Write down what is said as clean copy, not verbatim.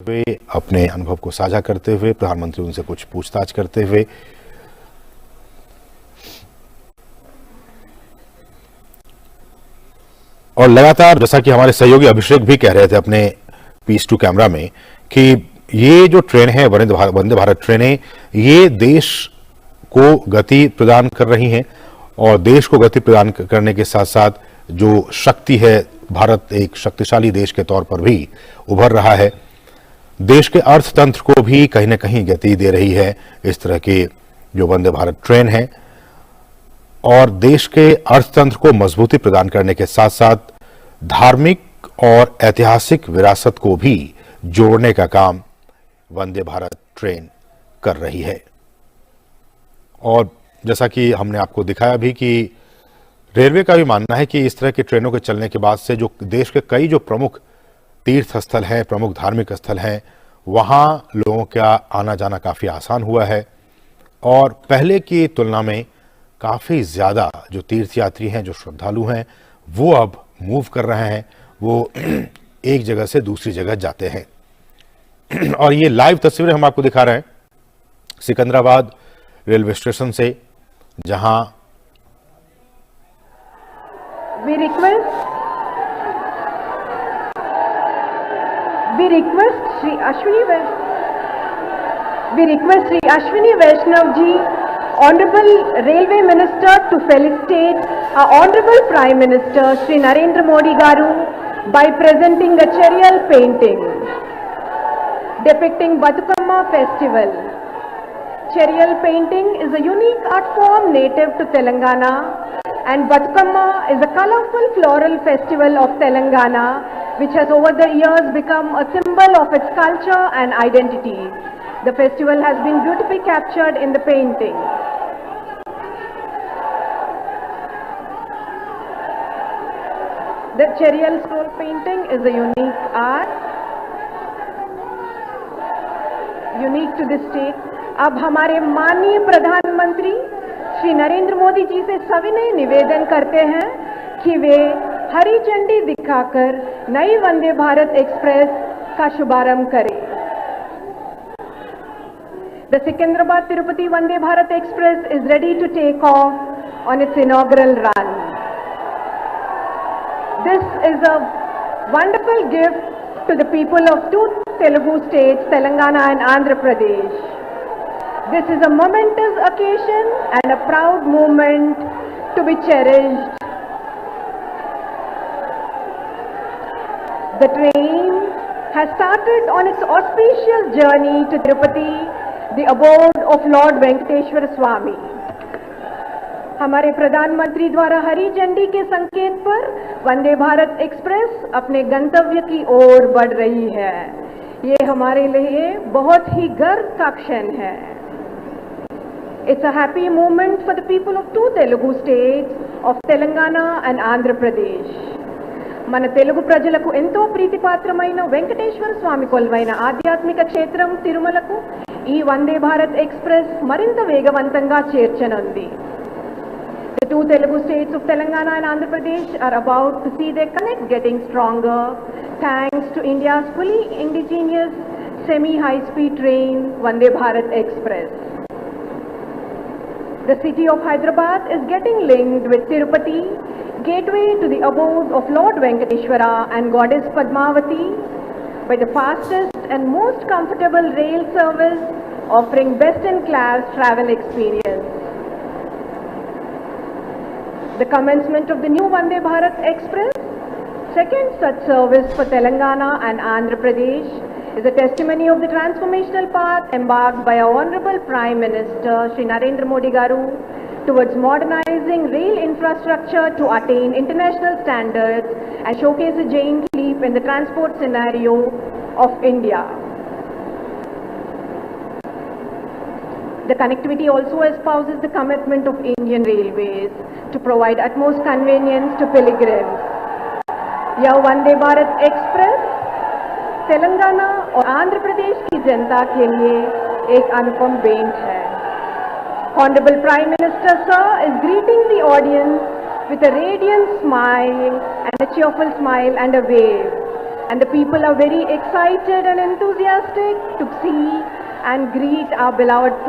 हुए, अपने अनुभव को साझा करते हुए प्रधानमंत्री उनसे कुछ पूछताछ करते हुए और लगातार, जैसा कि हमारे सहयोगी अभिषेक भी कह रहे थे अपने पीस 2 कैमरा में, कि ये जो ट्रेन है वंदे भारत ट्रेनें, ये देश को गति प्रदान कर रही हैं और देश को गति प्रदान करने के साथ साथ जो शक्ति है, भारत एक शक्तिशाली देश के तौर पर भी उभर रहा है। देश के अर्थतंत्र को भी कहीं ना कहीं गति दे रही है इस तरह के जो वंदे भारत ट्रेन है, और देश के अर्थतंत्र को मजबूती प्रदान करने के साथ साथ धार्मिक और ऐतिहासिक विरासत को भी जोड़ने का काम वंदे भारत ट्रेन कर रही है। और जैसा कि हमने आपको दिखाया भी कि रेलवे का भी मानना है कि इस तरह की ट्रेनों के चलने के बाद से जो देश के कई जो प्रमुख तीर्थ स्थल हैं, प्रमुख धार्मिक स्थल हैं, वहां लोगों का आना जाना काफी आसान हुआ है और पहले की तुलना में काफी ज्यादा जो तीर्थयात्री हैं, जो श्रद्धालु हैं, वो अब मूव कर रहे हैं, वो एक जगह से दूसरी जगह जाते हैं। और ये लाइव तस्वीरें हम आपको दिखा रहे हैं सिकंदराबाद रेलवे स्टेशन से, जहां We request Shri Ashwini Vaishnav ji, Honorable Railway Minister, to felicitate our Honorable Prime Minister Shri Narendra Modi Garu by presenting a charial painting depicting Bathukamma festival. Charial painting is a unique art form native to Telangana, and Bathukamma is a colorful floral festival of Telangana which has over the years become a symbol of its culture and identity. The festival has been beautifully captured in the painting. The charial scroll painting is a unique art, unique to this state. अब हमारे माननीय प्रधानमंत्री श्री नरेंद्र मोदी जी से सविनय निवेदन करते हैं कि वे हरी झंडी दिखाकर नई वंदे भारत एक्सप्रेस का शुभारंभ करें। The Secunderabad Tirupati Vande Bharat Express is ready to take off on its inaugural run. This is a wonderful gift to the people of two Telugu states, Telangana and Andhra Pradesh. This is a momentous occasion and a proud moment to be cherished. The train has started on its auspicious journey to Tirupati, the abode of Lord Venkateshwara Swami. हमारे प्रधानमंत्री द्वारा हरी झंडी के संकेत पर Vande Bharat express अपने गंतव्य की ओर बढ़ रही है। ये हमारे लिए बहुत ही गर्व का क्षण है। It's a happy moment for the people of two Telugu states of Telangana and Andhra Pradesh. మన తెలుగు ప్రజలకు ఎంతో ప్రీతిపాత్రమైన వెంకటేశ్వర స్వామి కొలువైన ఆధ్యాత్మిక క్షేత్రం తిరుమలకు ఈ వందే భారత్ ఎక్స్ప్రెస్ మరింత వేగవంతంగా చేర్చనుంది. The two Telugu states of Telangana and Andhra Pradesh are about to see their connect getting stronger thanks to India's fully indigenous semi-high-speed train Vande Bharat Express. The city of Hyderabad is getting linked with Tirupati, gateway to the abode of Lord Venkateshwara and Goddess Padmavati, by the fastest and most comfortable rail service offering best-in-class travel experience. The commencement of the new Vande Bharat Express, second such service for Telangana and Andhra Pradesh, is a testimony of the transformational path embarked by our Honorable Prime Minister Shri Narendra Modi Garu towards modernizing rail infrastructure to attain international standards and showcase a giant leap in the transport scenario of India. The connectivity also espouses the commitment of Indian Railways to provide utmost convenience to pilgrims. यह Vande Bharat express Telangana और आंध्र प्रदेश की जनता के लिए एक अनुपम भेंट है. Honorable Prime Minister Sir is greeting the audience with a radiant smile and a cheerful smile and a wave. and the people are very excited and enthusiastic to see and greet our beloved Prime